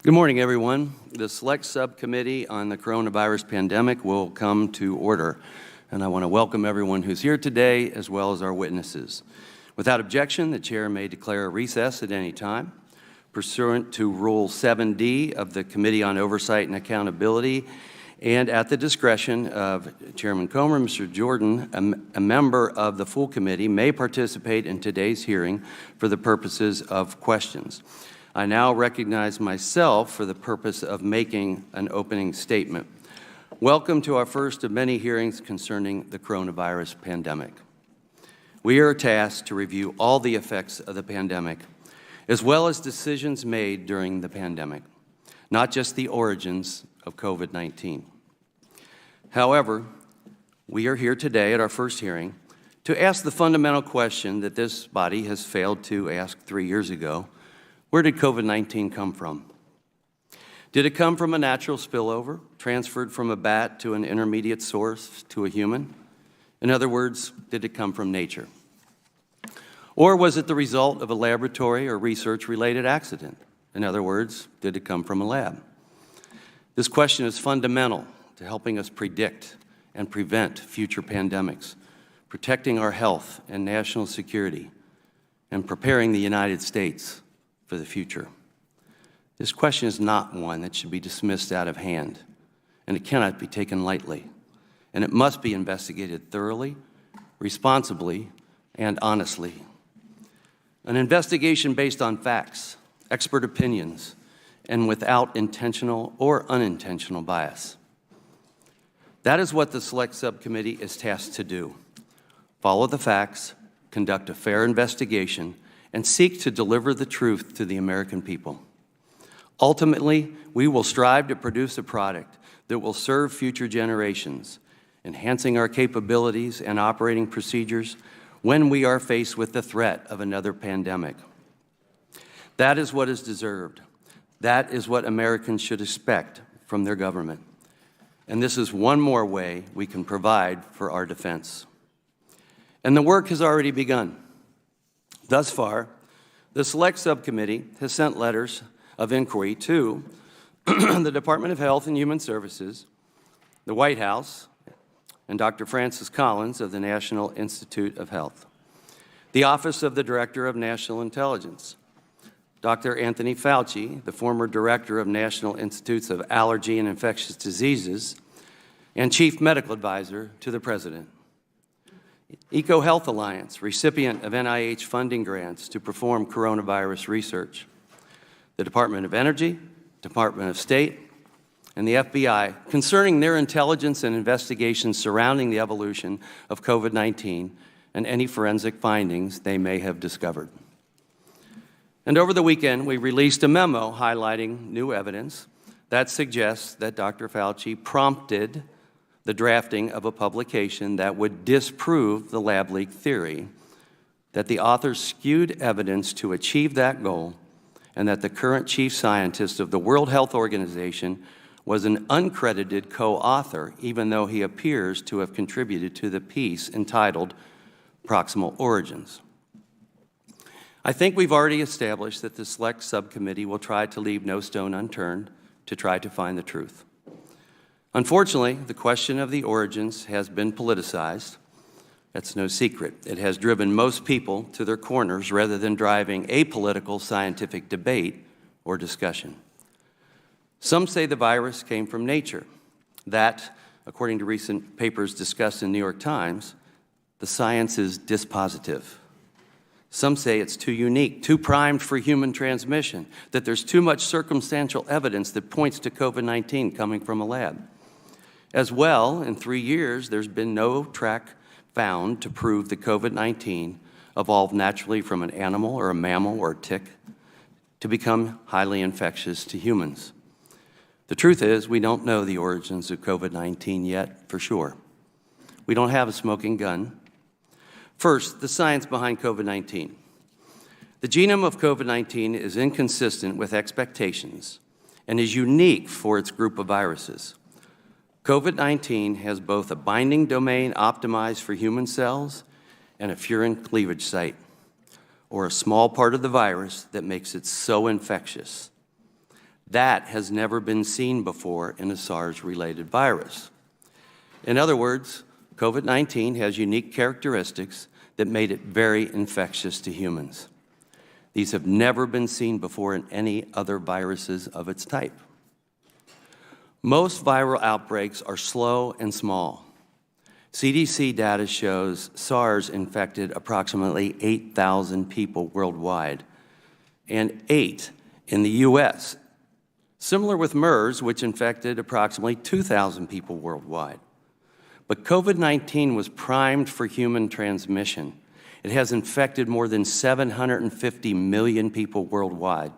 Good morning, everyone. The Select Subcommittee on the Coronavirus Pandemic will come to order, and I want to welcome everyone who's here today, as well as our witnesses. Without objection, the Chair may declare a recess at any time. Pursuant to Rule 7D of the Committee on Oversight and Accountability, and at the discretion of Chairman Comer, Mr. Jordan, a member of the full committee may participate in today's hearing for the purposes of questions. I now recognize myself for the purpose of making an opening statement. Welcome to our first of many hearings concerning the coronavirus pandemic. We are tasked to review all the effects of the pandemic, as well as decisions made during the pandemic, not just the origins of COVID-19. However, we are here today at our first hearing to ask the fundamental question that this body has failed to ask 3 years ago. Where did COVID-19 come from? Did it come from a natural spillover, transferred from a bat to an intermediate source to a human? In other words, did it come from nature? Or was it the result of a laboratory or research-related accident? In other words, did it come from a lab? This question is fundamental to helping us predict and prevent future pandemics, protecting our health and national security, and preparing the United States for the future. This question is not one that should be dismissed out of hand, and it cannot be taken lightly, and it must be investigated thoroughly, responsibly, and honestly. An investigation based on facts, expert opinions, and without intentional or unintentional bias. That is what the Select Subcommittee is tasked to do. Follow the facts, conduct a fair investigation, and seek to deliver the truth to the American people. Ultimately, we will strive to produce a product that will serve future generations, enhancing our capabilities and operating procedures when we are faced with the threat of another pandemic. That is what is deserved. That is what Americans should expect from their government. And this is one more way we can provide for our defense. And the work has already begun. Thus far, the Select Subcommittee has sent letters of inquiry to the Department of Health and Human Services, the White House, and Dr. Francis Collins of the National Institute of Health, the Office of the Director of National Intelligence, Dr. Anthony Fauci, the former Director of National Institutes of Allergy and Infectious Diseases, and Chief Medical Advisor to the President. EcoHealth Alliance, recipient of NIH funding grants to perform coronavirus research, the Department of Energy, Department of State, and the FBI concerning their intelligence and investigations surrounding the evolution of COVID-19 and any forensic findings they may have discovered. And over the weekend, we released a memo highlighting new evidence that suggests that Dr. Fauci prompted the drafting of a publication that would disprove the lab leak theory, that the authors skewed evidence to achieve that goal, and that the current chief scientist of the World Health Organization was an uncredited co-author, even though he appears to have contributed to the piece entitled Proximal Origins. I think we've already established that the Select Subcommittee will try to leave no stone unturned to try to find the truth. Unfortunately, the question of the origins has been politicized. That's no secret. It has driven most people to their corners rather than driving apolitical scientific debate or discussion. Some say the virus came from nature. That, according to recent papers discussed in New York Times, the science is dispositive. Some say it's too unique, too primed for human transmission, that there's too much circumstantial evidence that points to COVID-19 coming from a lab. As well, in 3 years, there's been no track found to prove that COVID-19 evolved naturally from an animal or a mammal or a tick to become highly infectious to humans. The truth is, we don't know the origins of COVID-19 yet for sure. We don't have a smoking gun. First, the science behind COVID-19. The genome of COVID-19 is inconsistent with expectations and is unique for its group of viruses. COVID-19 has both a binding domain optimized for human cells and a furin cleavage site, or a small part of the virus that makes it so infectious. That has never been seen before in a SARS-related virus. In other words, COVID-19 has unique characteristics that made it very infectious to humans. These have never been seen before in any other viruses of its type. Most viral outbreaks are slow and small. CDC data shows SARS infected approximately 8,000 people worldwide, and 8 in the U.S., similar with MERS, which infected approximately 2,000 people worldwide. But COVID-19 was primed for human transmission. It has infected more than 750 million people worldwide.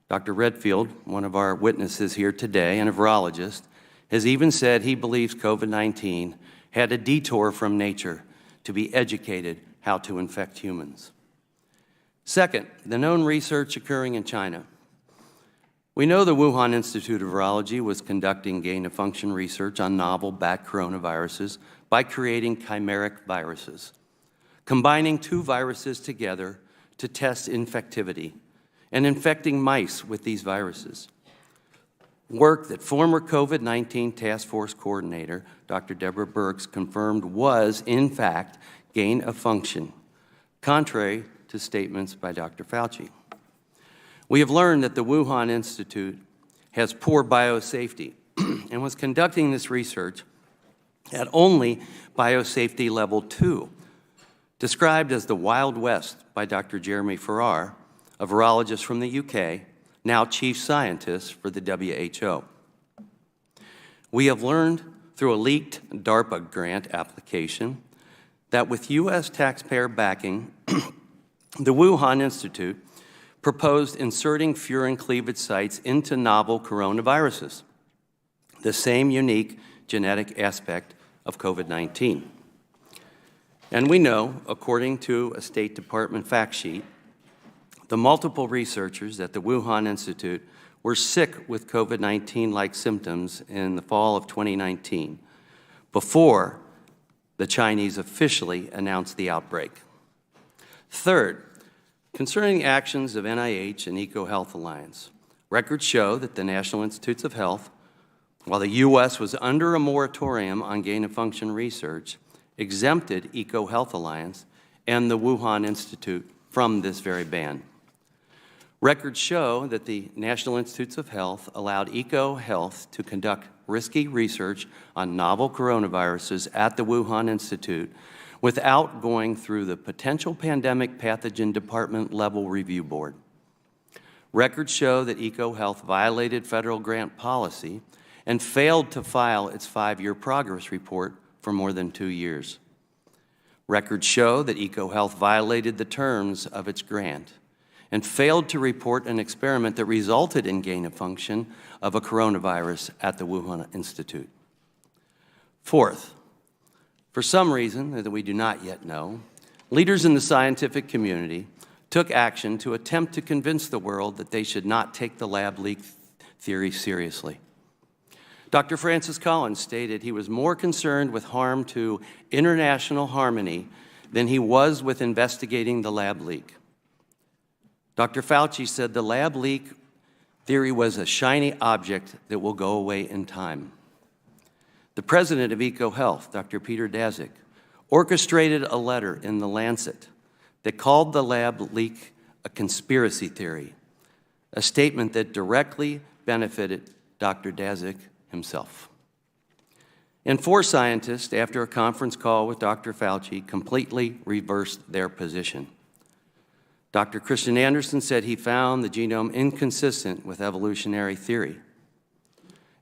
Dr. Redfield, one of our witnesses here today and a virologist, has even said he believes COVID-19 had a detour from nature to be educated how to infect humans. Second, the known research occurring in China. We know the Wuhan Institute of Virology was conducting gain-of-function research on novel bat coronaviruses by creating chimeric viruses, combining two viruses together to test infectivity and infecting mice with these viruses. Work that former COVID-19 Task Force Coordinator, Dr. Deborah Birx, confirmed was, in fact, gain-of-function, contrary to statements by Dr. Fauci. We have learned that the Wuhan Institute has poor biosafety and was conducting this research at only biosafety level 2, described as the Wild West by Dr. Jeremy Farrar, a virologist from the UK, now chief scientist for the WHO. We have learned through a leaked DARPA grant application that with U.S. taxpayer backing, the Wuhan Institute proposed inserting furin cleavage sites into novel coronaviruses, the same unique genetic aspect of COVID-19. And we know, according to a State Department fact sheet, the multiple researchers at the Wuhan Institute were sick with COVID-19-like symptoms in the fall of 2019, before the Chinese officially announced the outbreak. Third, concerning actions of NIH and EcoHealth Alliance, records show that the National Institutes of Health, while the U.S. was under a moratorium on gain-of-function research, exempted EcoHealth Alliance and the Wuhan Institute from this very ban. Records show that the National Institutes of Health allowed EcoHealth to conduct risky research on novel coronaviruses at the Wuhan Institute without going through the Potential Pandemic Pathogen Department level review board. Records show that EcoHealth violated federal grant policy and failed to file its 5-year progress report for more than 2 years. Records show that EcoHealth violated the terms of its grant and failed to report an experiment that resulted in gain-of-function of a coronavirus at the Wuhan Institute. Fourth, for some reason that we do not yet know, leaders in the scientific community took action to attempt to convince the world that they should not take the lab leak theory seriously. Dr. Francis Collins stated he was more concerned with harm to international harmony than he was with investigating the lab leak. Dr. Fauci said the lab leak theory was a shiny object that will go away in time. The president of EcoHealth, Dr. Peter Daszak, orchestrated a letter in The Lancet that called the lab leak a conspiracy theory, a statement that directly benefited Dr. Daszak himself. And 4 scientists, after a conference call with Dr. Fauci, completely reversed their position. Dr. Christian Andersen said he found the genome inconsistent with evolutionary theory.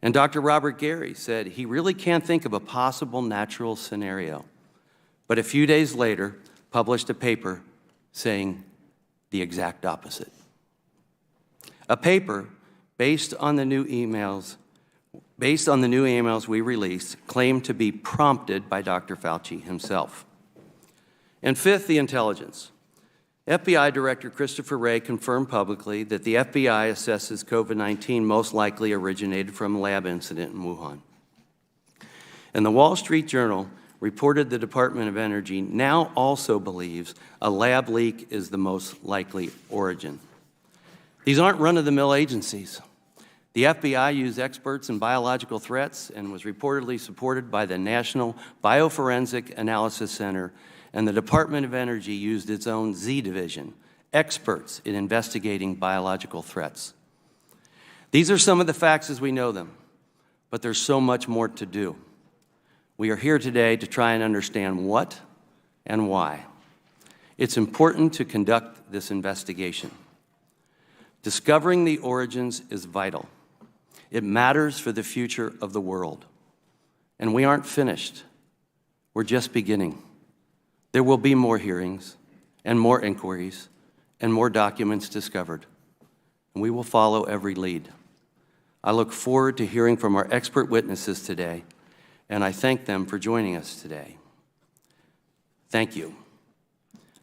And Dr. Robert Gary said he really can't think of a possible natural scenario, but a few days later published a paper saying the exact opposite. A paper based on the new emails we released claimed to be prompted by Dr. Fauci himself. And fifth, the intelligence. FBI Director Christopher Wray confirmed publicly that the FBI assesses COVID-19 most likely originated from a lab incident in Wuhan. And the Wall Street Journal reported the Department of Energy now also believes a lab leak is the most likely origin. These aren't run-of-the-mill agencies. The FBI used experts in biological threats and was reportedly supported by the National Bioforensic Analysis Center, and the Department of Energy used its own Z Division, experts in investigating biological threats. These are some of the facts as we know them, but there's so much more to do. We are here today to try and understand what and why. It's important to conduct this investigation. Discovering the origins is vital. It matters for the future of the world. And we aren't finished. We're just beginning. There will be more hearings and more inquiries and more documents discovered. And we will follow every lead. I look forward to hearing from our expert witnesses today, and I thank them for joining us today. Thank you.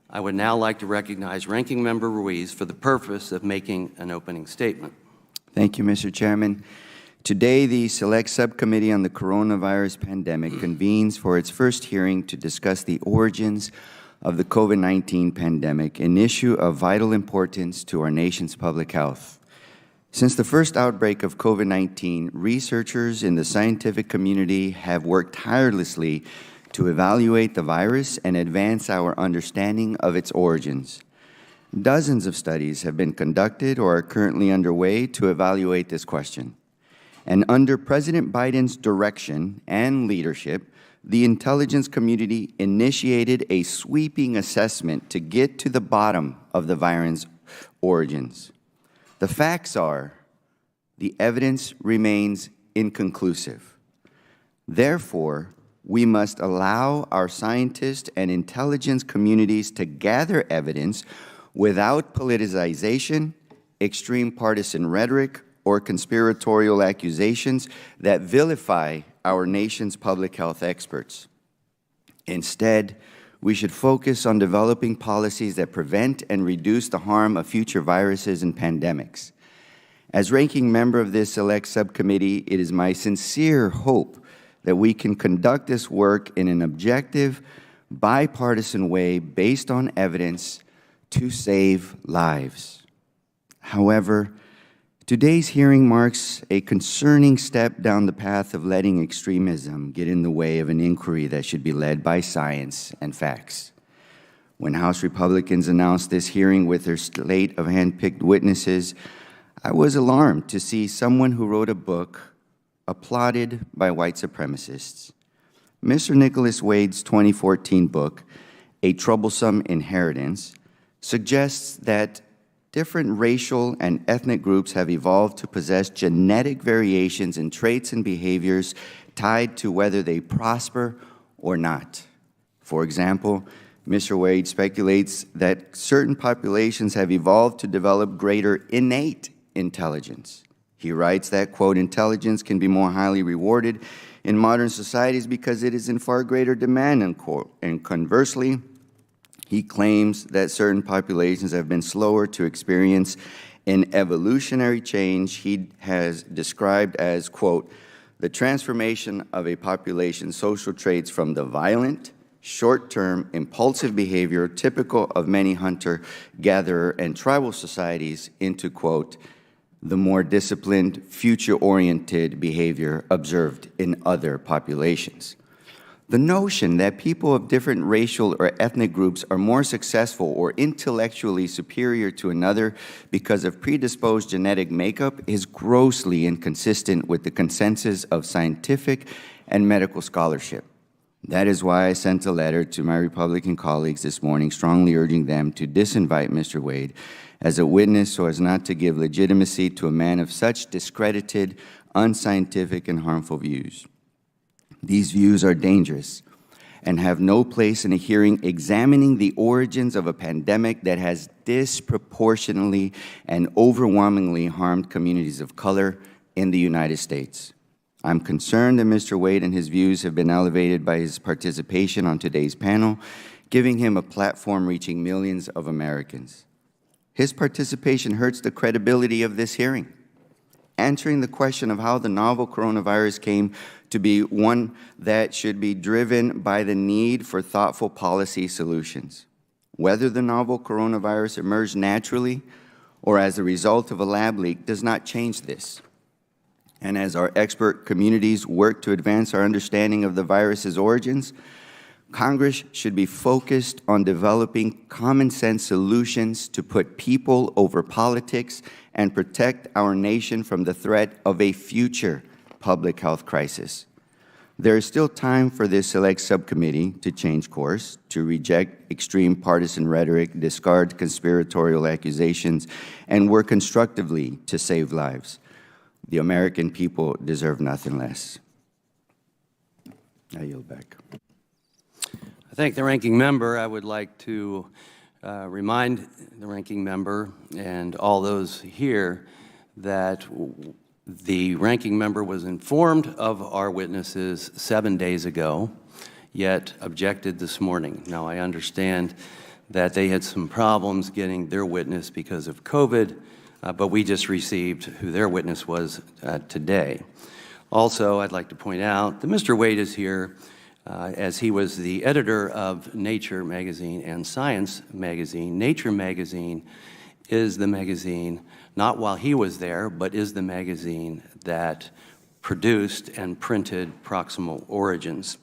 I would now like to recognize Ranking Member Ruiz for the purpose of making an opening statement. Thank you, Mr. Chairman. Today, the Select Subcommittee on the Coronavirus Pandemic convenes for its first hearing to discuss the origins of the COVID-19 pandemic, an issue of vital importance to our nation's public health. Since the first outbreak of COVID-19, researchers in the scientific community have worked tirelessly to evaluate the virus and advance our understanding of its origins. Dozens of studies have been conducted or are currently underway to evaluate this question. And under President Biden's direction and leadership, the intelligence community initiated a sweeping assessment to get to the bottom of the virus origins. The facts are, the evidence remains inconclusive. Therefore, we must allow our scientists and intelligence communities to gather evidence without politicization, extreme partisan rhetoric, or conspiratorial accusations that vilify our nation's public health experts. Instead, we should focus on developing policies that prevent and reduce the harm of future viruses and pandemics. As ranking member of this Select Subcommittee, it is my sincere hope that we can conduct this work in an objective, bipartisan way based on evidence to save lives. However, today's hearing marks a concerning step down the path of letting extremism get in the way of an inquiry that should be led by science and facts. When House Republicans announced this hearing with their slate of handpicked witnesses, I was alarmed to see someone who wrote a book applauded by white supremacists. Mr. Nicholas Wade's 2014 book, A Troublesome Inheritance, suggests that different racial and ethnic groups have evolved to possess genetic variations in traits and behaviors tied to whether they prosper or not. For example, Mr. Wade speculates that certain populations have evolved to develop greater innate intelligence. He writes that, quote, intelligence can be more highly rewarded in modern societies because it is in far greater demand, unquote. And conversely, he claims that certain populations have been slower to experience an evolutionary change he has described as, quote, the transformation of a population's social traits from the violent, short-term, impulsive behavior typical of many hunter-gatherer and tribal societies into, quote, the more disciplined, future-oriented behavior observed in other populations. The notion that people of different racial or ethnic groups are more successful or intellectually superior to another because of predisposed genetic makeup is grossly inconsistent with the consensus of scientific and medical scholarship. That is why I sent a letter to my Republican colleagues this morning strongly urging them to disinvite Mr. Wade as a witness so as not to give legitimacy to a man of such discredited, unscientific, and harmful views. These views are dangerous and have no place in a hearing examining the origins of a pandemic that has disproportionately and overwhelmingly harmed communities of color in the United States. I'm concerned that Mr. Wade and his views have been elevated by his participation on today's panel, giving him a platform reaching millions of Americans. His participation hurts the credibility of this hearing. Answering the question of how the novel coronavirus came to be one that should be driven by the need for thoughtful policy solutions. Whether the novel coronavirus emerged naturally or as a result of a lab leak does not change this. And as our expert communities work to advance our understanding of the virus's origins, Congress should be focused on developing common-sense solutions to put people over politics and protect our nation from the threat of a future public health crisis. There is still time for this select subcommittee to change course, to reject extreme partisan rhetoric, discard conspiratorial accusations, and work constructively to save lives. The American people deserve nothing less. I yield back. I thank the ranking member. I would like to remind the ranking member and all those here that the ranking member was informed of our witnesses 7 days ago, yet objected this morning. Now, I understand that they had some problems getting their witness because of COVID, but we just received who their witness was today. Also, I'd like to point out that Mr. Wade is here as he was the editor of Nature magazine and Science magazine. Nature magazine is the magazine, not while he was there, but is the magazine that produced and printed Proximal Origins.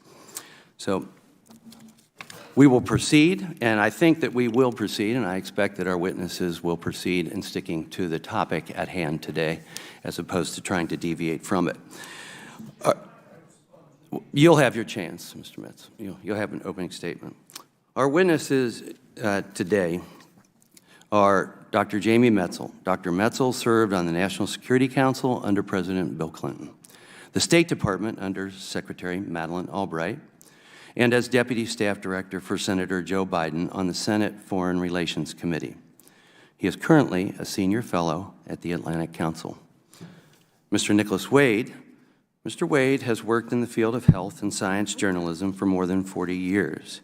So we will proceed, and I think that we will proceed, and I expect that our witnesses will proceed in sticking to the topic at hand today, as opposed to trying to deviate from it. You'll have your chance, Mr. Metz. You'll have an opening statement. Our witnesses today are Dr. Jamie Metzel. Dr. Metzel served on the National Security Council under President Bill Clinton, the State Department under Secretary Madeleine Albright, and as Deputy Staff Director for Senator Joe Biden on the Senate Foreign Relations Committee. He is currently a Senior Fellow at the Atlantic Council. Mr. Nicholas Wade. Mr. Wade has worked in the field of health and science journalism for more than 40 years.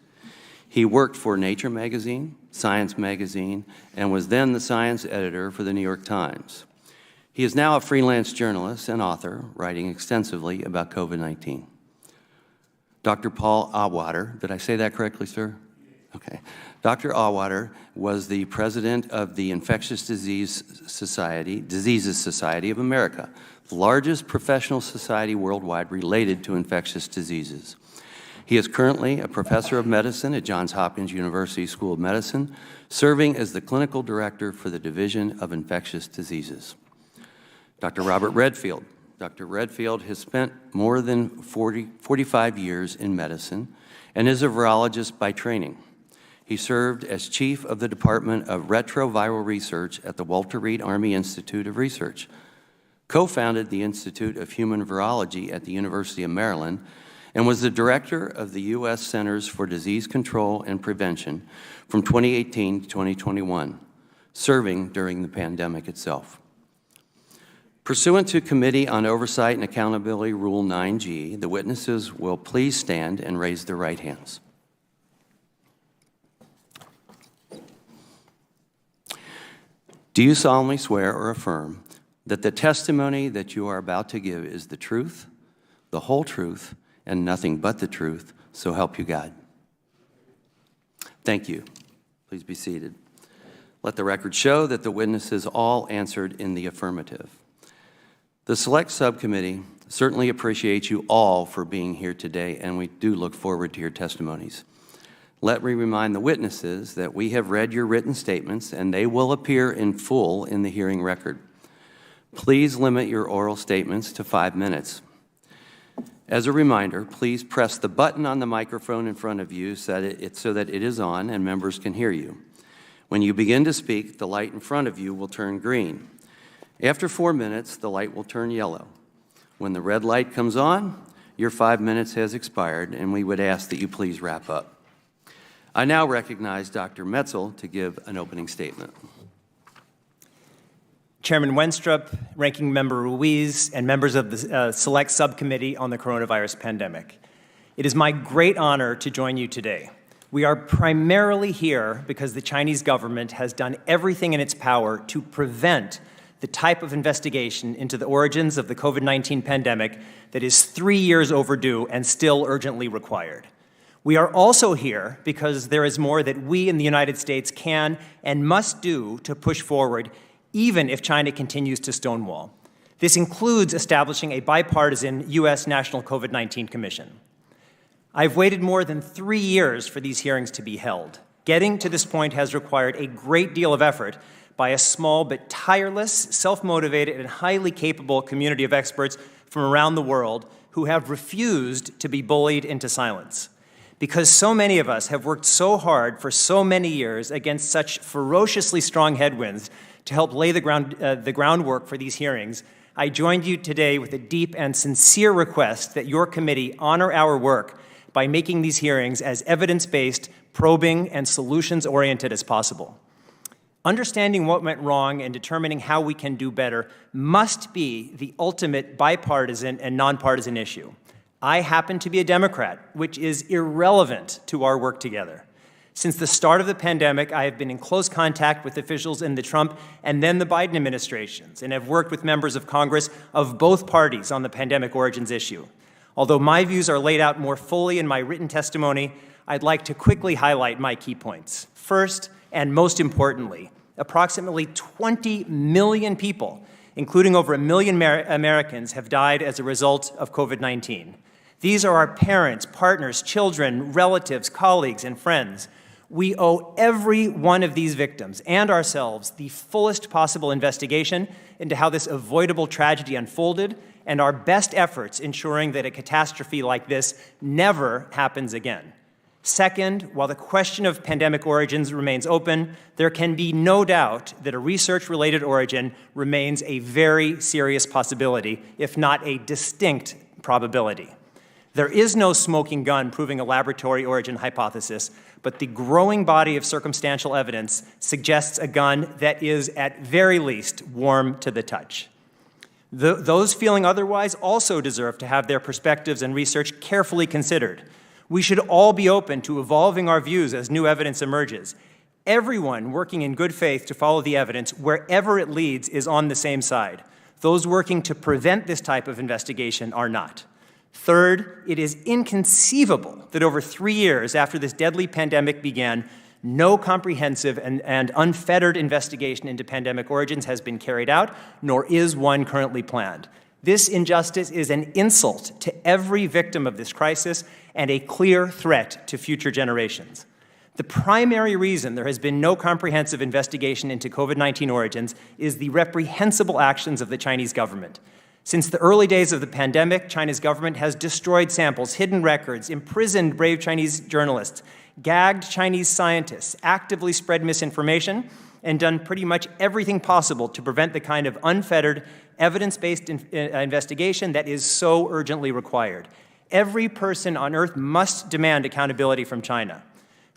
He worked for Nature magazine, Science magazine, and was then the science editor for the New York Times. He is now a freelance journalist and author, writing extensively about COVID-19. Dr. Paul Auwaerter, did I say that correctly, sir? Okay. Dr. Auwaerter was the president of the Infectious Diseases Society of America, the largest professional society worldwide related to infectious diseases. He is currently a professor of medicine at Johns Hopkins University School of Medicine, serving as the clinical director for the Division of Infectious Diseases. Dr. Robert Redfield. Dr. Redfield has spent more than 45 years in medicine and is a virologist by training. He served as chief of the Department of Retroviral Research at the Walter Reed Army Institute of Research, co-founded the Institute of Human Virology at the University of Maryland, and was the director of the U.S. Centers for Disease Control and Prevention from 2018 to 2021, serving during the pandemic itself. Pursuant to Committee on Oversight and Accountability Rule 9G, the witnesses will please stand and raise their right hands. Do you solemnly swear or affirm that the testimony that you are about to give is the truth, the whole truth, and nothing but the truth, so help you God? Thank you. Please be seated. Let the record show that the witnesses all answered in the affirmative. The Select Subcommittee certainly appreciates you all for being here today, and we do look forward to your testimonies. Let me remind the witnesses that we have read your written statements, and they will appear in full in the hearing record. Please limit your oral statements to 5 minutes. As a reminder, please press the button on the microphone in front of you so that it is on and members can hear you. When you begin to speak, the light in front of you will turn green. After 4 minutes, the light will turn yellow. When the red light comes on, your 5 minutes has expired, and we would ask that you please wrap up. I now recognize Dr. Metzel to give an opening statement. Chairman Wenstrup, Ranking Member Ruiz, and members of the Select Subcommittee on the Coronavirus Pandemic. It is my great honor to join you today. We are primarily here because the Chinese government has done everything in its power to prevent the type of investigation into the origins of the COVID-19 pandemic that is 3 years overdue and still urgently required. We are also here because there is more that we in the United States can and must do to push forward, even if China continues to stonewall. This includes establishing a bipartisan U.S. National COVID-19 Commission. I've waited more than 3 years for these hearings to be held. Getting to this point has required a great deal of effort by a small but tireless, self-motivated, and highly capable community of experts from around the world who have refused to be bullied into silence. Because so many of us have worked so hard for so many years against such ferociously strong headwinds to help lay the groundwork for these hearings, I joined you today with a deep and sincere request that your committee honor our work by making these hearings as evidence-based, probing, and solutions-oriented as possible. Understanding what went wrong and determining how we can do better must be the ultimate bipartisan and nonpartisan issue. I happen to be a Democrat, which is irrelevant to our work together. Since the start of the pandemic, I have been in close contact with officials in the Trump and then the Biden administrations, and have worked with members of Congress of both parties on the pandemic origins issue. Although my views are laid out more fully in my written testimony, I'd like to quickly highlight my key points. First, and most importantly, approximately 20 million people, including over 1 million Americans, have died as a result of COVID-19. These are our parents, partners, children, relatives, colleagues, and friends. We owe every one of these victims and ourselves the fullest possible investigation into how this avoidable tragedy unfolded and our best efforts ensuring that a catastrophe like this never happens again. Second, while the question of pandemic origins remains open, there can be no doubt that a research-related origin remains a very serious possibility, if not a distinct probability. There is no smoking gun proving a laboratory origin hypothesis, but the growing body of circumstantial evidence suggests a gun that is, at very least, warm to the touch. Those feeling otherwise also deserve to have their perspectives and research carefully considered. We should all be open to evolving our views as new evidence emerges. Everyone working in good faith to follow the evidence, wherever it leads, is on the same side. Those working to prevent this type of investigation are not. Third, it is inconceivable that over 3 years after this deadly pandemic began, no comprehensive and unfettered investigation into pandemic origins has been carried out, nor is one currently planned. This injustice is an insult to every victim of this crisis and a clear threat to future generations. The primary reason there has been no comprehensive investigation into COVID-19 origins is the reprehensible actions of the Chinese government. Since the early days of the pandemic, China's government has destroyed samples, hidden records, imprisoned brave Chinese journalists, gagged Chinese scientists, actively spread misinformation, and done pretty much everything possible to prevent the kind of unfettered, evidence-based investigation that is so urgently required. Every person on Earth must demand accountability from China.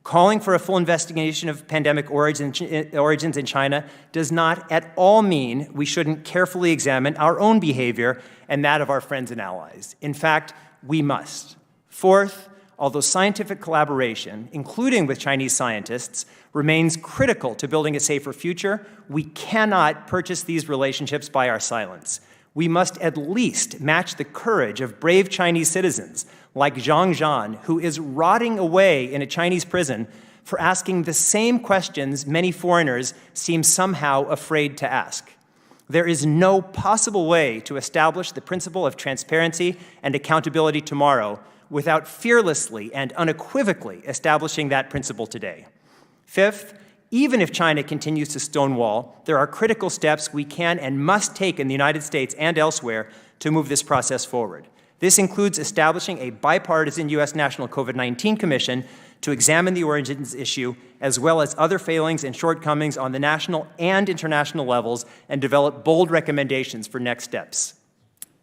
Calling for a full investigation of pandemic origins in China does not at all mean we shouldn't carefully examine our own behavior and that of our friends and allies. In fact, we must. Fourth, although scientific collaboration, including with Chinese scientists, remains critical to building a safer future, we cannot purchase these relationships by our silence. We must at least match the courage of brave Chinese citizens like Zhang Zhan, who is rotting away in a Chinese prison for asking the same questions many foreigners seem somehow afraid to ask. There is no possible way to establish the principle of transparency and accountability tomorrow without fearlessly and unequivocally establishing that principle today. Fifth, even if China continues to stonewall, there are critical steps we can and must take in the United States and elsewhere to move this process forward. This includes establishing a bipartisan U.S. National COVID-19 Commission to examine the origins issue, as well as other failings and shortcomings on the national and international levels, and develop bold recommendations for next steps.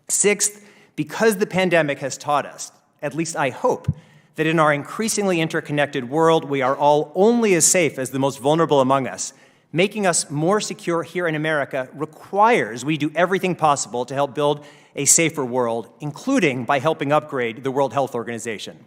Sixth, because the pandemic has taught us, at least I hope, that in our increasingly interconnected world, we are all only as safe as the most vulnerable among us. Making us more secure here in America requires we do everything possible to help build a safer world, including by helping upgrade the World Health Organization.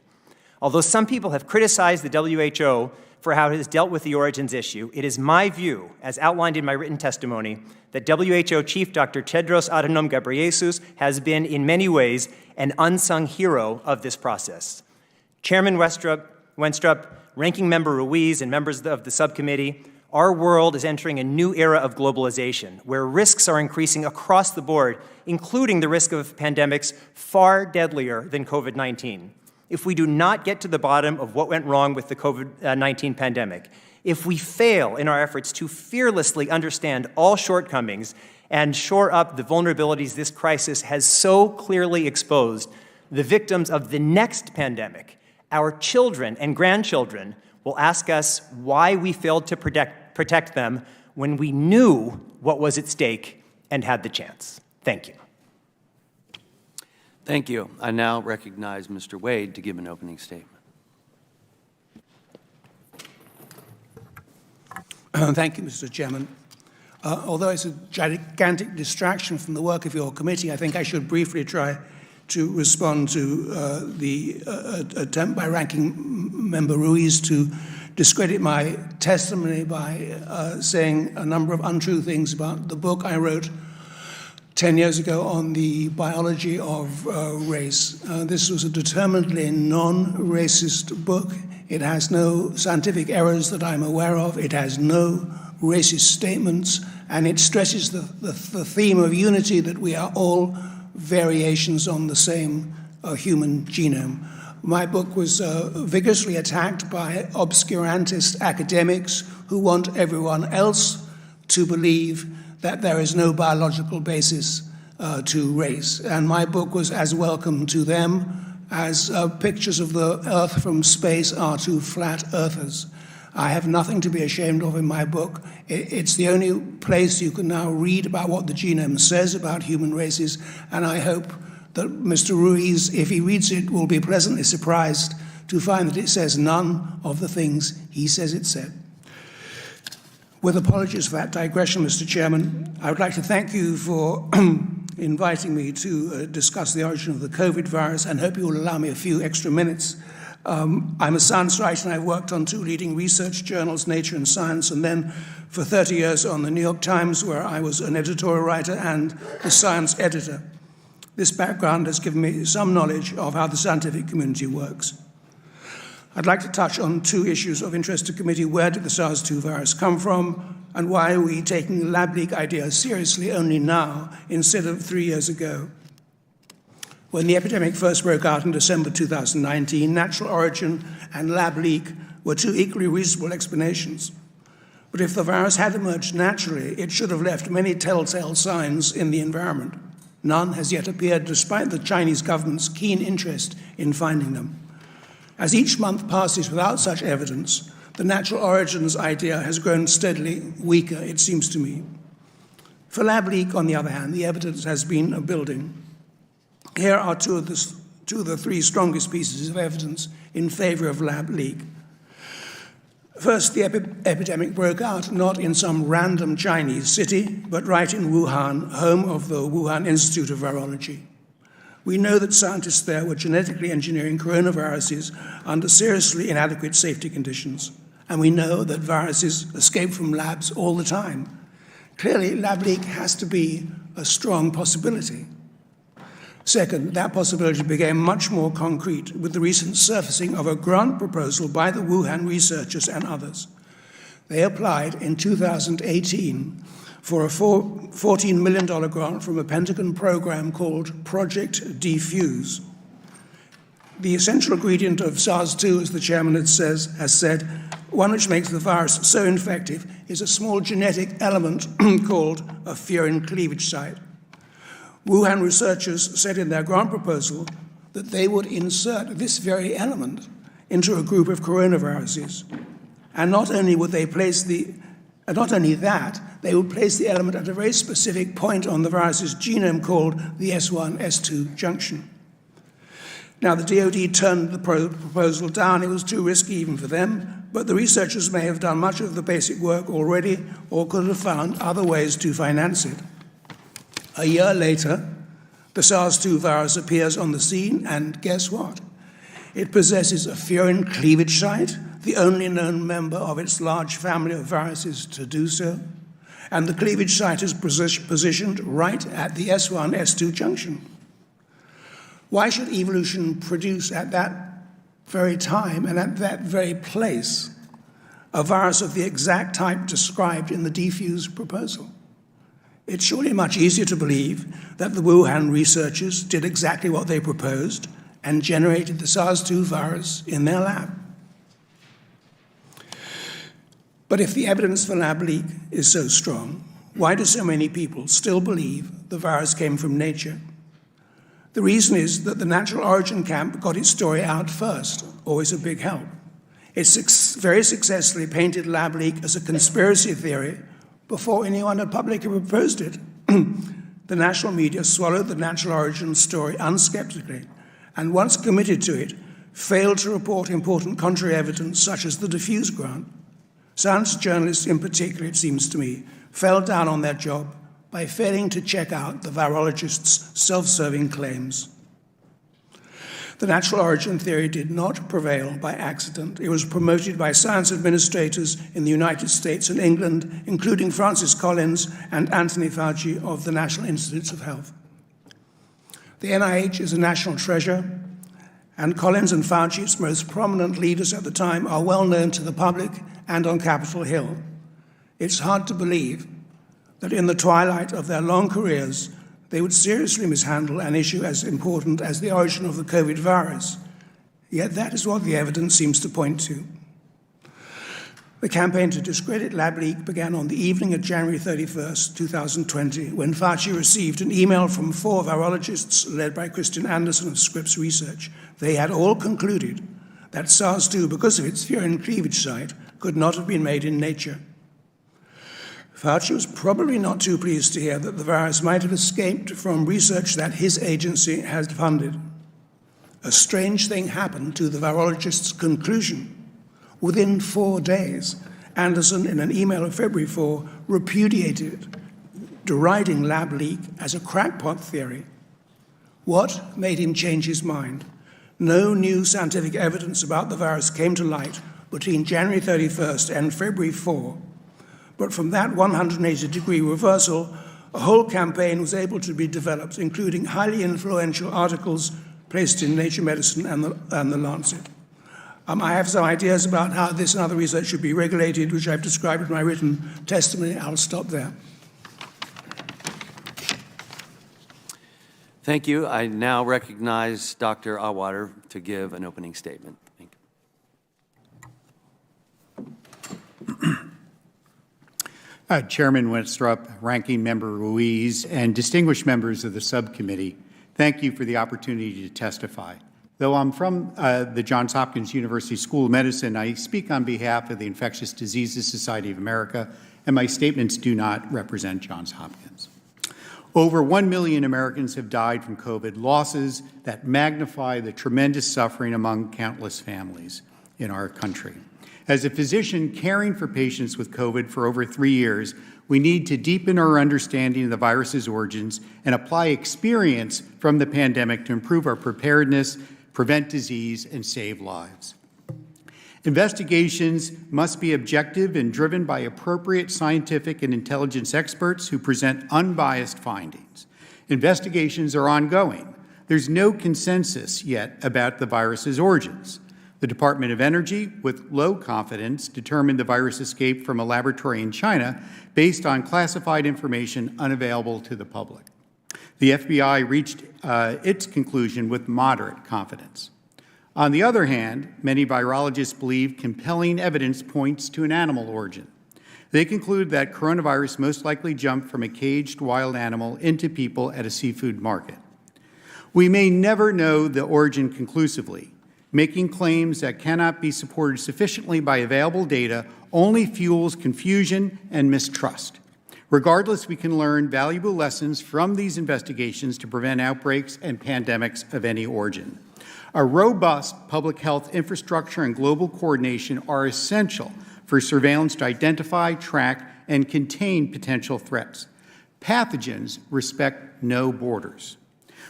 Although some people have criticized the WHO for how it has dealt with the origins issue, it is my view, as outlined in my written testimony, that WHO Chief Dr. Tedros Adhanom Ghebreyesus has been, in many ways, an unsung hero of this process. Chairman Wenstrup, Ranking Member Ruiz, and members of the subcommittee, Our world is entering a new era of globalization, where risks are increasing across the board, including the risk of pandemics far deadlier than COVID-19. If we do not get to the bottom of what went wrong with the COVID-19 pandemic, if we fail in our efforts to fearlessly understand all shortcomings and shore up the vulnerabilities this crisis has so clearly exposed, the victims of the next pandemic, our children and grandchildren, will ask us why we failed to protect them when we knew what was at stake and had the chance. Thank you. Thank you. I now recognize Mr. Wade to give an opening statement. Thank you, Mr. Chairman. Although it's a gigantic distraction from the work of your committee, I think I should briefly try to respond to the attempt by Ranking Member Ruiz to discredit my testimony by saying a number of untrue things about the book I wrote 10 years ago on the biology of race. This was a determinedly non-racist book. It has no scientific errors that I'm aware of. It has no racist statements, and it stresses the theme of unity, that we are all variations on the same human genome. My book was vigorously attacked by obscurantist academics who want everyone else to believe that there is no biological basis to race. And my book was as welcome to them as pictures of the Earth from space are to flat earthers. I have nothing to be ashamed of in my book. It's the only place you can now read about what the genome says about human races, and I hope that Mr. Ruiz, if he reads it, will be pleasantly surprised to find that it says none of the things he says it said. With apologies for that digression, Mr. Chairman, I would like to thank you for inviting me to discuss the origin of the COVID virus, and hope you will allow me a few extra minutes. I'm a science writer, and I've worked on two leading research journals, Nature and Science, and then for 30 years on the New York Times, where I was an editorial writer and the science editor. This background has given me some knowledge of how the scientific community works. I'd like to touch on two issues of interest to committee. Where did the SARS-2 virus come from, and why are we taking lab leak ideas seriously only now instead of 3 years ago? When the epidemic first broke out in December 2019, natural origin and lab leak were two equally reasonable explanations. But if the virus had emerged naturally, it should have left many telltale signs in the environment. None has yet appeared, despite the Chinese government's keen interest in finding them. As each month passes without such evidence, the natural origins idea has grown steadily weaker, it seems to me. For lab leak, on the other hand, the evidence has been building. Here are two of the three strongest pieces of evidence in favor of lab leak. First, the epidemic broke out not in some random Chinese city, but right in Wuhan, home of the Wuhan Institute of Virology. We know that scientists there were genetically engineering coronaviruses under seriously inadequate safety conditions. And we know that viruses escape from labs all the time. Clearly, lab leak has to be a strong possibility. Second, that possibility became much more concrete with the recent surfacing of a grant proposal by the Wuhan researchers and others. They applied in 2018 for a $14 million grant from a Pentagon program called Project Defuse. The essential ingredient of SARS-2, as the chairman has said, one which makes the virus so infective, is a small genetic element called a furin cleavage site. Wuhan researchers said in their grant proposal that they would insert this very element into a group of coronaviruses. And not only would they place not only that, they would place the element at a very specific point on the virus's genome called the S1-S2 junction. Now, the DoD turned the proposal down. It was too risky even for them, but the researchers may have done much of the basic work already or could have found other ways to finance it. A year later, the SARS-2 virus appears on the scene, and guess what? It possesses a furin cleavage site, the only known member of its large family of viruses to do so, and the cleavage site is positioned right at the S1-S2 junction. Why should evolution produce at that very time and at that very place a virus of the exact type described in the defuse proposal. It's surely much easier to believe that the Wuhan researchers did exactly what they proposed and generated the SARS-2 virus in their lab. But if the evidence for lab leak is so strong, why do so many people still believe the virus came from nature? The reason is that the natural origin camp got its story out first, always a big help. It very successfully painted lab leak as a conspiracy theory before anyone had publicly proposed it. The national media swallowed the natural origin story unskeptically, and once committed to it, failed to report important contrary evidence such as the diffuse grant. Science journalists in particular, it seems to me, fell down on their job by failing to check out the virologists' self-serving claims. The natural origin theory did not prevail by accident. It was promoted by science administrators in the United States and England, including Francis Collins and Anthony Fauci of the National Institutes of Health. The NIH is a national treasure, and Collins and Fauci, its most prominent leaders at the time, are well known to the public and on Capitol Hill. It's hard to believe that in the twilight of their long careers, they would seriously mishandle an issue as important as the origin of the COVID virus. Yet that is what the evidence seems to point to. The campaign to discredit lab leak began on the evening of January 31st, 2020, when Fauci received an email from 4 virologists led by Christian Anderson of Scripps Research. They had all concluded that SARS-2, because of its furin cleavage site, could not have been made in nature. Fauci was probably not too pleased to hear that the virus might have escaped from research that his agency had funded. A strange thing happened to the virologist's conclusion. Within 4 days, Anderson, in an email of February 4, repudiated it, deriding lab leak as a crackpot theory. What made him change his mind? No new scientific evidence about the virus came to light between January 31st and February 4. But from that 180-degree reversal, a whole campaign was able to be developed, including highly influential articles placed in Nature Medicine and the Lancet. I have some ideas about how this and other research should be regulated, which I've described in my written testimony. I'll stop there. Thank you. I now recognize Dr. Auwaerter to give an opening statement. Thank you. Chairman Winstrup, Ranking Member Ruiz, and distinguished members of the subcommittee, thank you for the opportunity to testify. Though I'm from the Johns Hopkins University School of Medicine, I speak on behalf of the Infectious Diseases Society of America, and my statements do not represent Johns Hopkins. Over 1 million Americans have died from COVID, losses that magnify the tremendous suffering among countless families in our country. As a physician caring for patients with COVID for over 3 years, we need to deepen our understanding of the virus's origins and apply experience from the pandemic to improve our preparedness, prevent disease, and save lives. Investigations must be objective and driven by appropriate scientific and intelligence experts who present unbiased findings. Investigations are ongoing. There's no consensus yet about the virus's origins. The Department of Energy, with low confidence, determined the virus escaped from a laboratory in China based on classified information unavailable to the public. The FBI reached its conclusion with moderate confidence. On the other hand, many virologists believe compelling evidence points to an animal origin. They conclude that coronavirus most likely jumped from a caged wild animal into people at a seafood market. We may never know the origin conclusively. Making claims that cannot be supported sufficiently by available data only fuels confusion and mistrust. Regardless, we can learn valuable lessons from these investigations to prevent outbreaks and pandemics of any origin. A robust public health infrastructure and global coordination are essential for surveillance to identify, track, and contain potential threats. Pathogens respect no borders.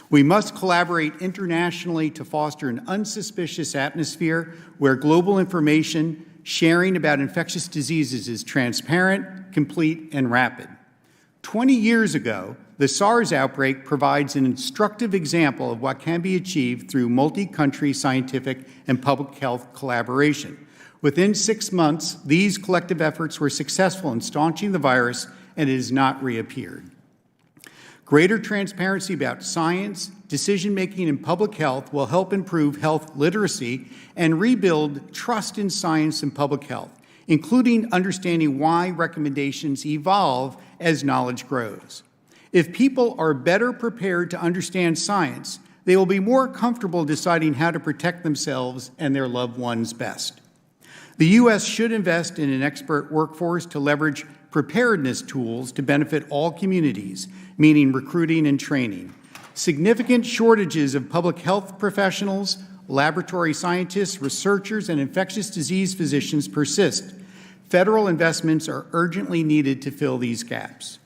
We must collaborate internationally to foster an unsuspicious atmosphere where global information sharing about infectious diseases is transparent, complete, and rapid. 20 years ago, the SARS outbreak provides an instructive example of what can be achieved through multi-country scientific and public health collaboration. Within 6 months, these collective efforts were successful in staunching the virus, and it has not reappeared. Greater transparency about science, decision-making, and public health will help improve health literacy and rebuild trust in science and public health, including understanding why recommendations evolve as knowledge grows. If people are better prepared to understand science, they will be more comfortable deciding how to protect themselves and their loved ones best. The U.S. should invest in an expert workforce to leverage preparedness tools to benefit all communities, meaning recruiting and training. Significant shortages of public health professionals, laboratory scientists, researchers, and infectious disease physicians persist. Federal investments are urgently needed to fill these gaps.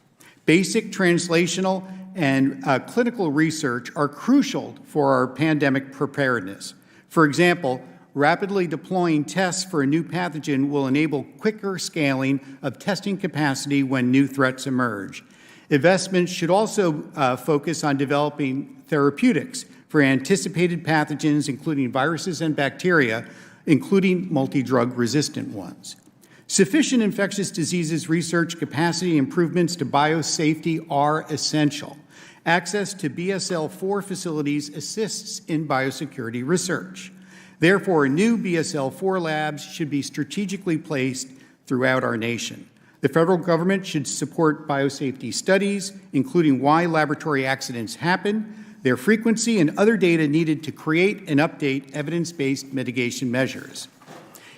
Basic translational and clinical research are crucial for our pandemic preparedness. For example, rapidly deploying tests for a new pathogen will enable quicker scaling of testing capacity when new threats emerge. Investments should also focus on developing therapeutics for anticipated pathogens, including viruses and bacteria, including multi-drug resistant ones. Sufficient infectious diseases research capacity improvements to biosafety are essential. Access to BSL-4 facilities assists in biosecurity research. Therefore, new BSL-4 labs should be strategically placed throughout our nation. The federal government should support biosafety studies, including why laboratory accidents happen, their frequency, and other data needed to create and update evidence-based mitigation measures.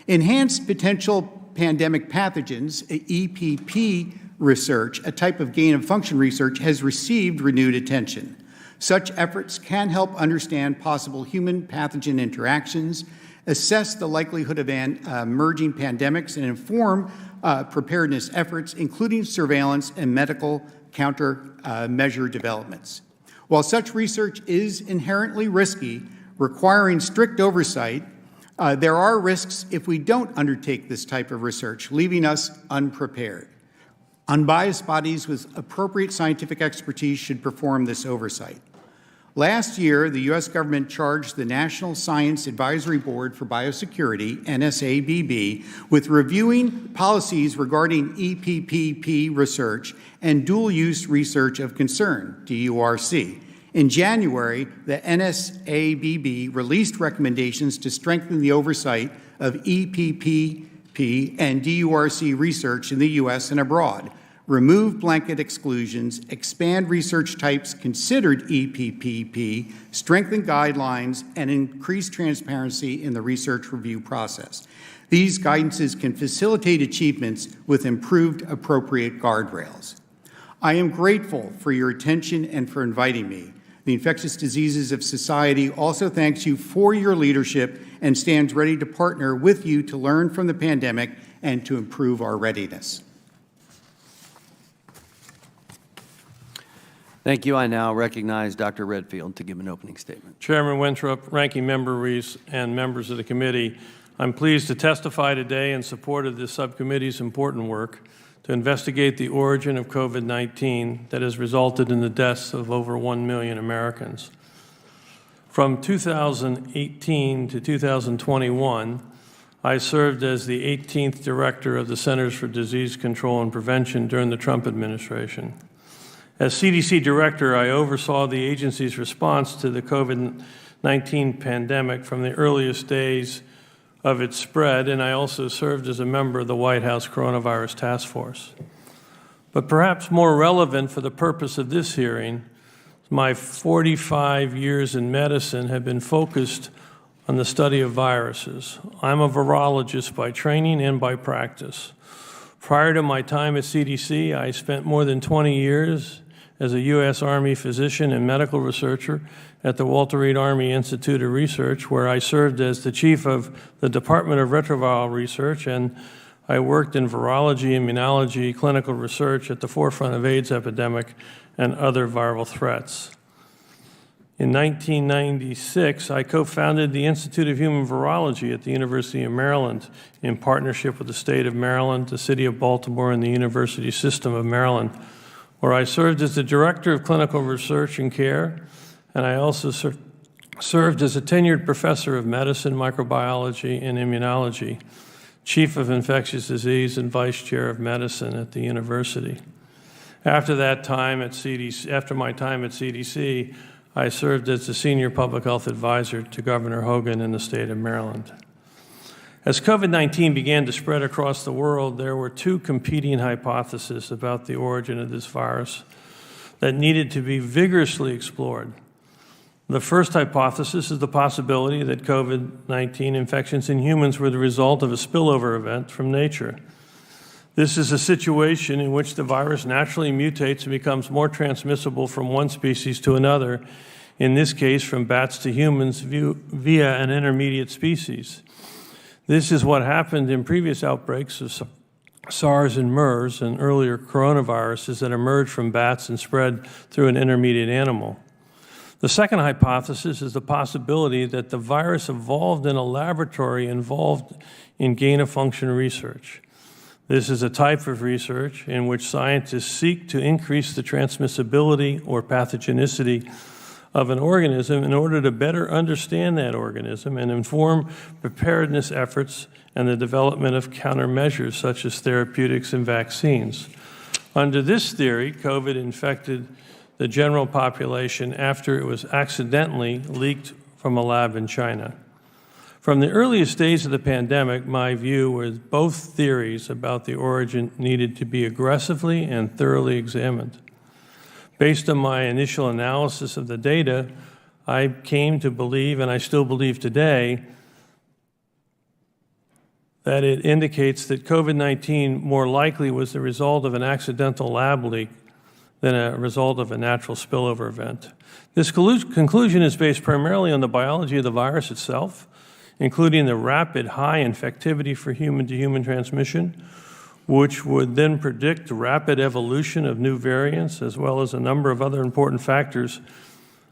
Enhanced potential pandemic pathogens, EPP research, a type of gain-of-function research, has received renewed attention. Such efforts can help understand possible human-pathogen interactions, assess the likelihood of emerging pandemics, and inform preparedness efforts, including surveillance and medical countermeasure developments. While such research is inherently risky, requiring strict oversight, there are risks if we don't undertake this type of research, leaving us unprepared. Unbiased bodies with appropriate scientific expertise should perform this oversight. Last year, the U.S. government charged the National Science Advisory Board for Biosecurity, NSABB, with reviewing policies regarding EPPP research and dual-use research of concern, DURC. In January, the NSABB released recommendations to strengthen the oversight of EPPP and DURC research in the U.S. and abroad, remove blanket exclusions, expand research types considered EPPP, strengthen guidelines, and increase transparency in the research review process. These guidances can facilitate achievements with improved appropriate guardrails. I am grateful for your attention and for inviting me. The Infectious Diseases of Society also thanks you for your leadership and stands ready to partner with you to learn from the pandemic and to improve our readiness. Thank you. I now recognize Dr. Redfield to give an opening statement. Chairman Winthrop, Ranking Member Reese, and members of the committee, I'm pleased to testify today in support of this subcommittee's important work to investigate the origin of COVID-19 that has resulted in the deaths of over 1 million Americans. From 2018 to 2021, I served as the 18th Director of the Centers for Disease Control and Prevention during the Trump administration. As CDC Director, I oversaw the agency's response to the COVID-19 pandemic from the earliest days of its spread, and I also served as a member of the White House Coronavirus Task Force. But perhaps more relevant for the purpose of this hearing, my 45 years in medicine have been focused on the study of viruses. I'm a virologist by training and by practice. Prior to my time at CDC, I spent more than 20 years as a U.S. Army physician and medical researcher at the Walter Reed Army Institute of Research, where I served as the chief of the Department of Retroviral Research, and I worked in virology, immunology, clinical research at the forefront of AIDS epidemic and other viral threats. In 1996, I co-founded the Institute of Human Virology at the University of Maryland in partnership with the state of Maryland, the city of Baltimore, and the University System of Maryland, where I served as the Director of Clinical Research and Care, and I also served as a tenured Professor of Medicine, Microbiology, and Immunology, Chief of Infectious Disease, and Vice Chair of Medicine at the university. After my time at CDC, I served as the Senior Public Health Advisor to Governor Hogan in the state of Maryland. As COVID-19 began to spread across the world, there were two competing hypotheses about the origin of this virus that needed to be vigorously explored. The first hypothesis is the possibility that COVID-19 infections in humans were the result of a spillover event from nature. This is a situation in which the virus naturally mutates and becomes more transmissible from one species to another, in this case from bats to humans via an intermediate species. This is what happened in previous outbreaks of SARS and MERS and earlier coronaviruses that emerged from bats and spread through an intermediate animal. The second hypothesis is the possibility that the virus evolved in a laboratory involved in gain-of-function research. This is a type of research in which scientists seek to increase the transmissibility or pathogenicity of an organism in order to better understand that organism and inform preparedness efforts and the development of countermeasures such as therapeutics and vaccines. Under this theory, COVID infected the general population after it was accidentally leaked from a lab in China. From the earliest days of the pandemic, my view was both theories about the origin needed to be aggressively and thoroughly examined. Based on my initial analysis of the data, I came to believe, and I still believe today, that it indicates that COVID-19 more likely was the result of an accidental lab leak than a result of a natural spillover event. This conclusion is based primarily on the biology of the virus itself, including the rapid high infectivity for human-to-human transmission, which would then predict rapid evolution of new variants, as well as a number of other important factors,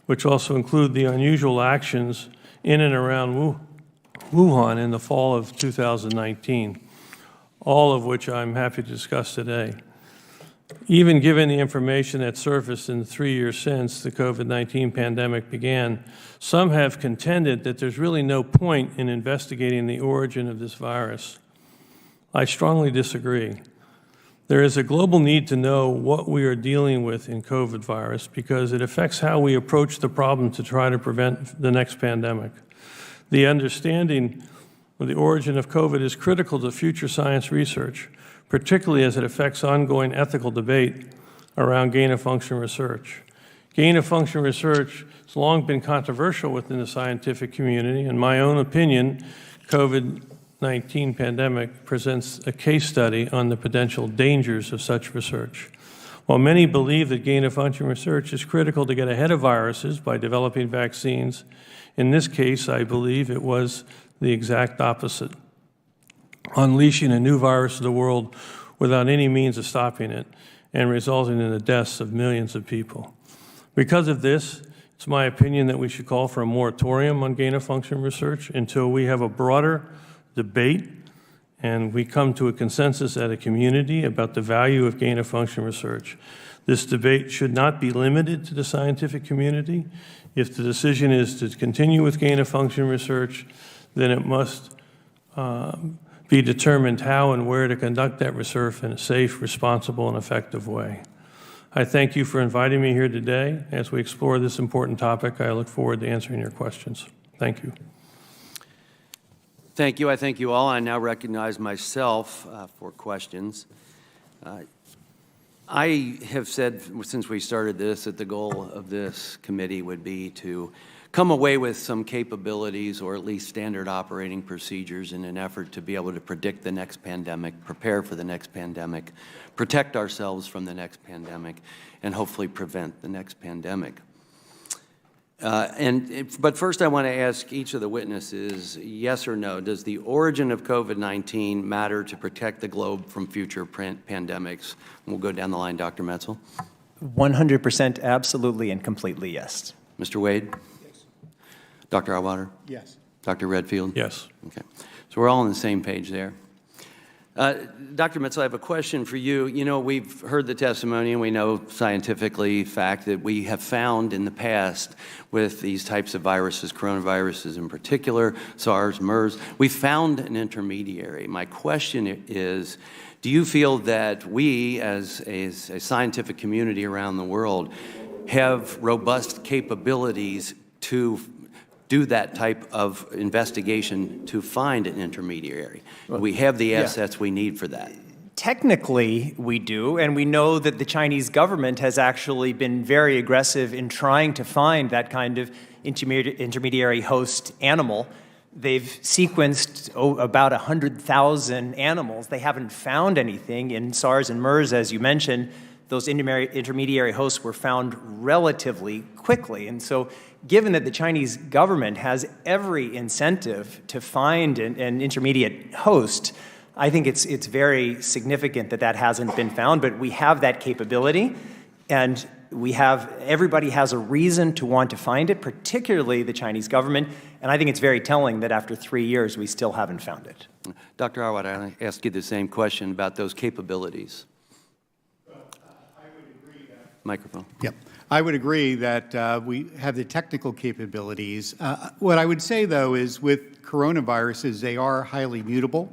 which also include the unusual actions in and around Wuhan in the fall of 2019, all of which I'm happy to discuss today. Even given the information that surfaced in the 3 years since the COVID-19 pandemic began, some have contended that there's really no point in investigating the origin of this virus. I strongly disagree. There is a global need to know what we are dealing with in COVID virus because it affects how we approach the problem to try to prevent the next pandemic. The understanding of the origin of COVID is critical to future science research, particularly as it affects ongoing ethical debate around gain-of-function research. Gain-of-function research has long been controversial within the scientific community. In my own opinion, COVID-19 pandemic presents a case study on the potential dangers of such research. While many believe that gain-of-function research is critical to get ahead of viruses by developing vaccines, in this case, I believe it was the exact opposite, unleashing a new virus to the world without any means of stopping it and resulting in the deaths of millions of people. Because of this, it's my opinion that we should call for a moratorium on gain-of-function research until we have a broader debate and we come to a consensus at a community about the value of gain-of-function research. This debate should not be limited to the scientific community. If the decision is to continue with gain-of-function research, then it must be determined how and where to conduct that research in a safe, responsible, and effective way. I thank you for inviting me here today. As we explore this important topic, I look forward to answering your questions. Thank you. Thank you. I thank you all. I now recognize myself for questions. I have said since we started this that the goal of this committee would be to come away with some capabilities or at least standard operating procedures in an effort to be able to predict the next pandemic, prepare for the next pandemic, protect ourselves from the next pandemic, and hopefully prevent the next pandemic. But first I want to ask each of the witnesses, yes or no, does the origin of COVID-19 matter to protect the globe from future pandemics? We'll go down the line. Dr. Metzl. 100% absolutely and completely yes. Mr. Wade? Yes. Dr. Auwaerter? Yes. Dr. Redfield? Yes. Okay. So we're all on the same page there. Dr. Mitzel, I have a question for you. You know, we've heard the testimony, and we know scientifically fact that we have found in the past with these types of viruses, coronaviruses in particular, SARS, MERS, we found an intermediary. My question is, do you feel that we, as a scientific community around the world, have robust capabilities to do that type of investigation to find an intermediary? We have the assets we need for that. Technically, we do, and we know that the Chinese government has actually been very aggressive in trying to find that kind of intermediary host animal. They've sequenced about 100,000 animals. They haven't found anything. In SARS and MERS, as you mentioned, those intermediary hosts were found relatively quickly. And so given that the Chinese government has every incentive to find an intermediate host, I think it's very significant that that hasn't been found, but we have that capability, and everybody has a reason to want to find it, particularly the Chinese government, and I think it's very telling that after 3 years we still haven't found it. Dr. Arwad, I ask you the same question about those capabilities. Microphone. Yep. I would agree that we have the technical capabilities. What I would say, though, is with coronaviruses, they are highly mutable,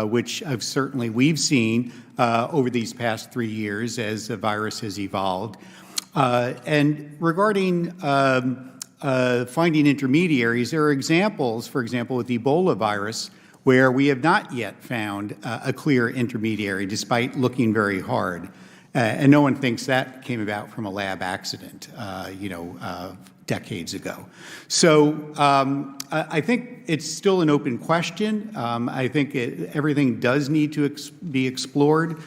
which we've seen over these past 3 years as the virus has evolved. And regarding finding intermediaries, there are examples, for example, with Ebola virus, where we have not yet found a clear intermediary, despite looking very hard. And no one thinks that came about from a lab accident, decades ago. So I think it's still an open question. I think everything does need to be explored.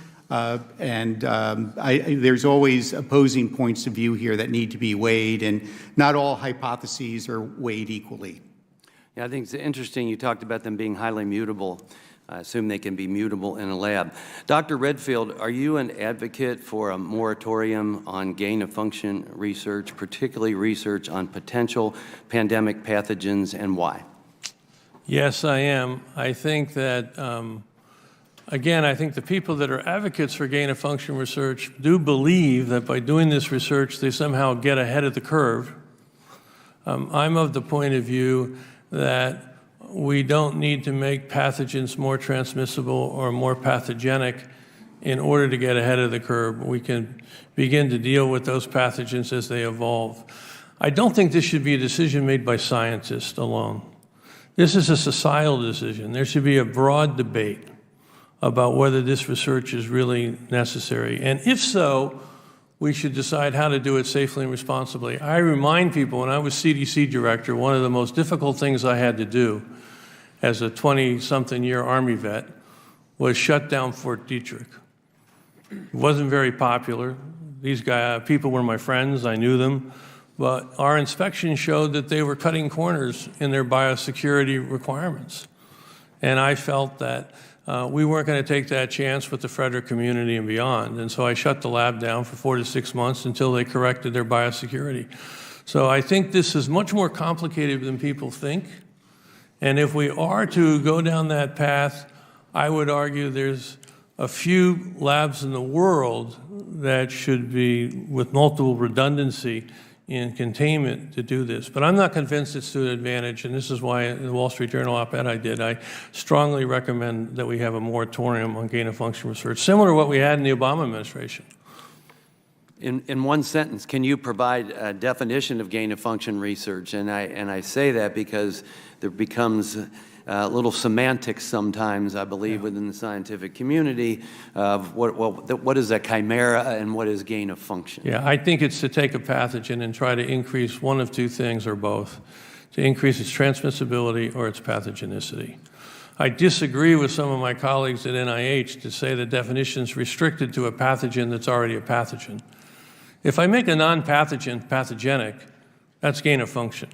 There's always opposing points of view here that need to be weighed, and not all hypotheses are weighed equally. Yeah, I think it's interesting you talked about them being highly mutable. I assume they can be mutable in a lab. Dr. Redfield, are you an advocate for a moratorium on gain-of-function research, particularly research on potential pandemic pathogens, and why? Yes, I am. I think that, again, I think the people that are advocates for gain-of-function research do believe that by doing this research, they somehow get ahead of the curve. I'm of the point of view that we don't need to make pathogens more transmissible or more pathogenic in order to get ahead of the curve. We can begin to deal with those pathogens as they evolve. I don't think this should be a decision made by scientists alone. This is a societal decision. There should be a broad debate about whether this research is really necessary. And if so, we should decide how to do it safely and responsibly. I remind people, when I was CDC director, one of the most difficult things I had to do as a 20-something-year Army vet was shut down Fort Detrick. It wasn't very popular. These people were my friends, I knew them, but our inspection showed that they were cutting corners in their biosecurity requirements. And I felt that we weren't going to take that chance with the Frederick community and beyond. And so I shut the lab down for 4 to 6 months until they corrected their biosecurity. So I think this is much more complicated than people think. And if we are to go down that path, I would argue there's a few labs in the world that should be with multiple redundancy in containment to do this. But I'm not convinced it's to an advantage, and this is why in the Wall Street Journal op-ed I did, I strongly recommend that we have a moratorium on gain-of-function research, similar to what we had in the Obama administration. In one sentence, can you provide a definition of gain-of-function research? And I say that because there becomes a little semantics sometimes, I believe, within the scientific community of what is a chimera and what is gain-of-function. Yeah, I think it's to take a pathogen and try to increase one of two things or both, to increase its transmissibility or its pathogenicity. I disagree with some of my colleagues at NIH to say the definition is restricted to a pathogen that's already a pathogen. If I make a non-pathogen pathogenic, that's gain-of-function.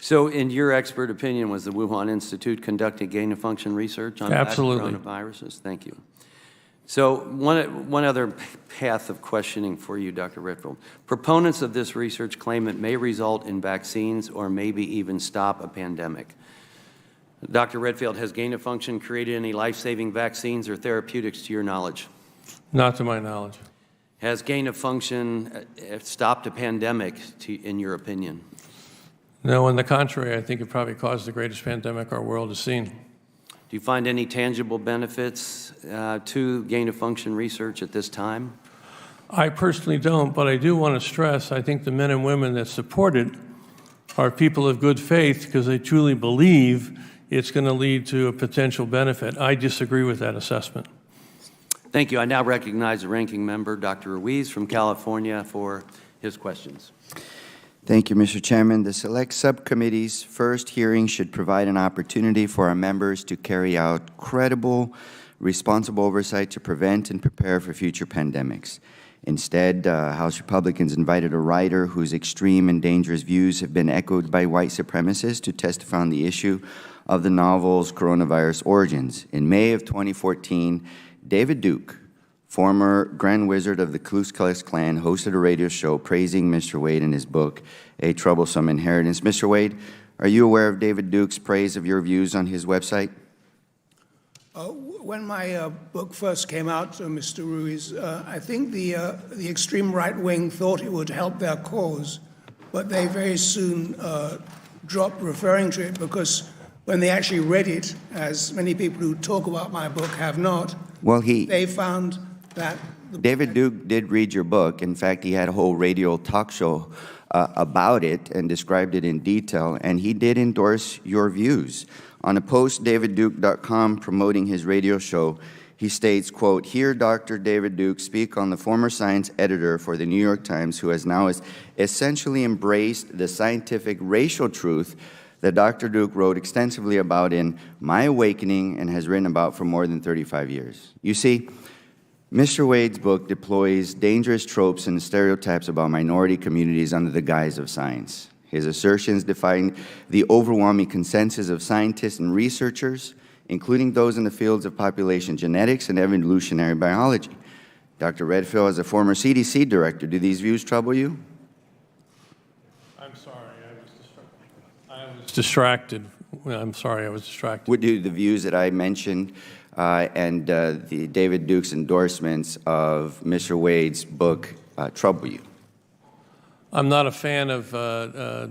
So in your expert opinion, was the Wuhan Institute conducting gain-of-function research on coronaviruses? Thank you. So one other path of questioning for you, Dr. Redfield. Proponents of this research claim it may result in vaccines or maybe even stop a pandemic. Dr. Redfield, has gain-of-function created any life-saving vaccines or therapeutics to your knowledge? Not to my knowledge. Has gain-of-function stopped a pandemic, in your opinion? No, on the contrary, I think it probably caused the greatest pandemic our world has seen. Do you find any tangible benefits to gain-of-function research at this time? I personally don't, but I do want to stress, I think the men and women that support it are people of good faith because they truly believe it's going to lead to a potential benefit. I disagree with that assessment. Thank you. I now recognize the ranking member, Dr. Ruiz from California, for his questions. Thank you, Mr. Chairman. The Select Subcommittee's first hearing should provide an opportunity for our members to carry out credible, responsible oversight to prevent and prepare for future pandemics. Instead, House Republicans invited a writer whose extreme and dangerous views have been echoed by white supremacists to testify on the issue of the novel's coronavirus origins. In May of 2014, David Duke, former Grand Wizard of the Ku Klux Klan, hosted a radio show praising Mr. Wade in his book, A Troublesome Inheritance. Mr. Wade, are you aware of David Duke's praise of your views on his website? When my book first came out, Mr. Ruiz, I think the extreme right wing thought it would help their cause, but they very soon dropped referring to it because when they actually read it, as many people who talk about my book have not, well, they found that David Duke did read your book. In fact, he had a whole radio talk show about it and described it in detail, and he did endorse your views. On a post, davidduke.com, promoting his radio show, he states, quote, "Hear Dr. David Duke speak on the former science editor for the New York Times, who has now essentially embraced the scientific racial truth that Dr. Duke wrote extensively about in My Awakening and has written about for more than 35 years. You see, Mr. Wade's book deploys dangerous tropes and stereotypes about minority communities under the guise of science. His assertions define the overwhelming consensus of scientists and researchers, including those in the fields of population genetics and evolutionary biology. Dr. Redfield, as a former CDC director, do these views trouble you? I'm sorry, I was distracted. I'm sorry, I was distracted. Would do the views that I mentioned and the David Duke's endorsements of Mr. Wade's book trouble you? I'm not a fan of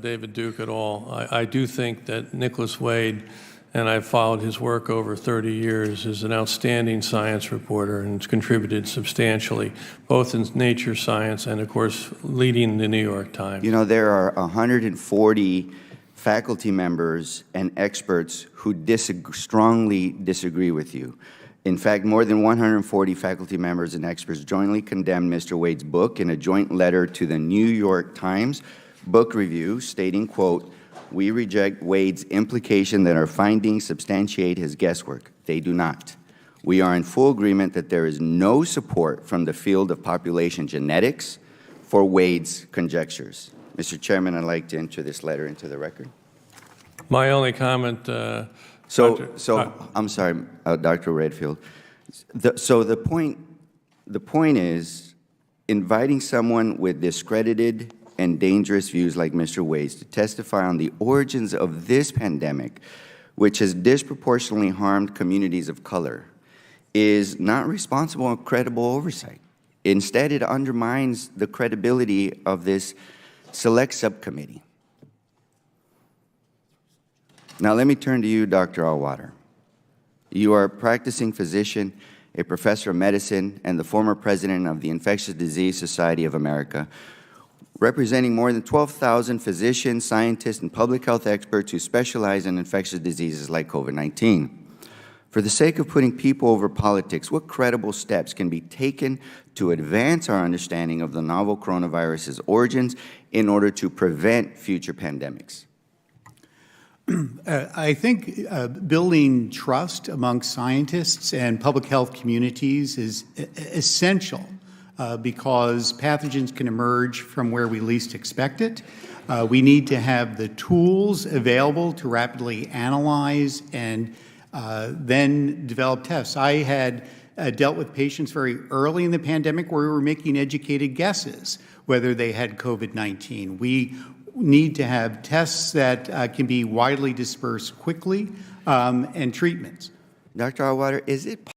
David Duke at all. I do think that Nicholas Wade, and I've followed his work over 30 years, is an outstanding science reporter and has contributed substantially, both in Nature Science and, of course, leading the New York Times. You know, there are 140 faculty members and experts who strongly disagree with you. In fact, more than 140 faculty members and experts jointly condemned Mr. Wade's book in a joint letter to the New York Times book review stating, quote, "We reject Wade's implication that our findings substantiate his guesswork. They do not. We are in full agreement that there is no support from the field of population genetics for Wade's conjectures." Mr. Chairman, I'd like to enter this letter into the record. My only comment, I'm sorry, Dr. Redfield. The point is, inviting someone with discredited and dangerous views like Mr. Wade's to testify on the origins of this pandemic, which has disproportionately harmed communities of color, is not responsible and credible oversight. Instead, it undermines the credibility of this Select Subcommittee. Now, let me turn to you, Dr. Allwater. You are a practicing physician, a professor of medicine, and the former president of the Infectious Disease Society of America, representing more than 12,000 physicians, scientists, and public health experts who specialize in infectious diseases like COVID-19. For the sake of putting people over politics, what credible steps can be taken to advance our understanding of the novel coronavirus's origins in order to prevent future pandemics? I think building trust among scientists and public health communities is essential because pathogens can emerge from where we least expect it. We need to have the tools available to rapidly analyze and then develop tests. I had dealt with patients very early in the pandemic where we were making educated guesses whether they had COVID-19. We need to have tests that can be widely dispersed quickly and treatments. Dr. Auwaerter, is it